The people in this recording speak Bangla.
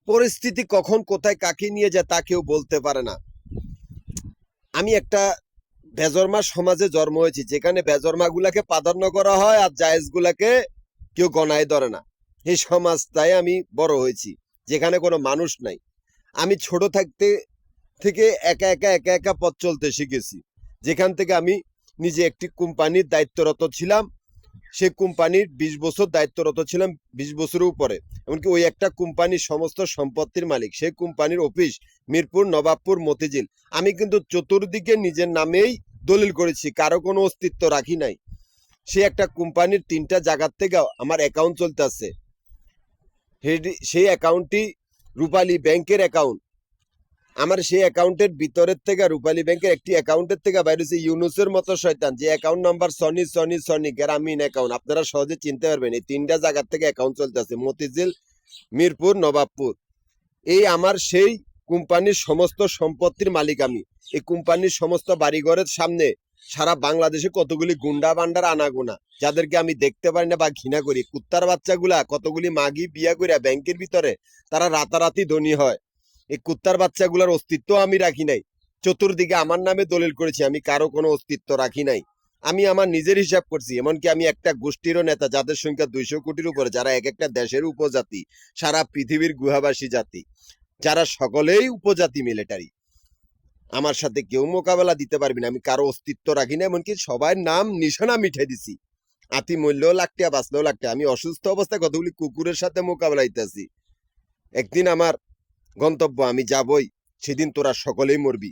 পরিস্থিতি কখন কোথায় কাকে নিয়ে যায় তা কেউ বলতে পারে না। আমি একটা বেজন্মা সমাজে জন্ম হয়েছি, যেখানে বেজন্মা গুলাকে প্রাধান্য করা হয় আর জায়েজ গুলাকে কেউ গণায় ধরে না। এই সমাজটাই আমি বড় হয়েছি, যেখানে কোনো মানুষ নাই। আমি ছোট থাকতে থেকে একা একা পথ চলতে শিখেছি, যেখান থেকে আমি নিজে একটি কোম্পানির দায়িত্বরত ছিলাম। সেই কোম্পানির 20 বছর দায়িত্বরত ছিলাম, 20 বছরের উপরে। এমনকি ওই একটা কোম্পানির সমস্ত সম্পত্তির মালিক। সেই কোম্পানির অফিস মিরপুর, নবাবপুর, মতিঝিল। আমি কিন্তু চতুর্দিকে নিজের নামেই দলিল করেছি, কারো কোনো অস্তিত্ব রাখি নাই। সে একটা কোম্পানির 3টা জায়গার থেকে আমার অ্যাকাউন্ট চলতে আছে। সেই অ্যাকাউন্টটি রূপালী ব্যাংকের অ্যাকাউন্ট। আমার সেই অ্যাকাউন্টের ভিতরের থেকে, রূপালী ব্যাংকের একটি অ্যাকাউন্টের থেকে বাইরে হচ্ছে ইউনুসের মতো শয়তান, যে account number Sony Sony Sony গ্রামীণ অ্যাকাউন্ট। আপনারা সহজে চিনতে পারবেন। এই 3টা জায়গার থেকে অ্যাকাউন্ট চলতে আছে, মতিঝিল, মিরপুর, নবাবপুর। এই আমার সেই কোম্পানির সমস্ত সম্পত্তির মালিক আমি। এই কোম্পানির সমস্ত বাড়িঘরের সামনে সারা বাংলাদেশে কতগুলি গুন্ডা বান্ডার আনাগোনা, যাদেরকে আমি দেখতে পারি না বা ঘৃণা করি। কুত্তার বাচ্চাগুলা কতগুলি মাগি বিয়া করিয়া ব্যাংকের ভিতরে তারা রাতারাতি ধনী হয়। এই কুত্তার বাচ্চাগুলোর অস্তিত্ব আমি রাখি নাই। চতুর্দিকে আমার নামে দলিল করেছি, আমি কারো কোনো অস্তিত্ব রাখি নাই। আমি আমার নিজের হিসাব করছি। এমনকি আমি একটা গোষ্ঠীরও নেতা, যাদের সংখ্যা 200 কোটির উপরে, যারা এক একটা দেশের উপজাতি, সারা পৃথিবীর গুহাবাসী জাতি, যারা সকলেই উপজাতি মিলিটারি। আমার সাথে কেউ মোকাবেলা দিতে পারবি না। আমি কারো অস্তিত্ব রাখি না, এমনকি সবাই নাম নিশানা মিঠে দিছি। আতি মূল্যও লাগটিয়া, বাঁচলেও লাগটিয়া। আমি অসুস্থ অবস্থায় কতগুলি কুকুরের সাথে মোকাবেলা দিতেছি। একদিন আমার গন্তব্য, আমি যাবই, সেদিন তোরা সকলেই মরবি।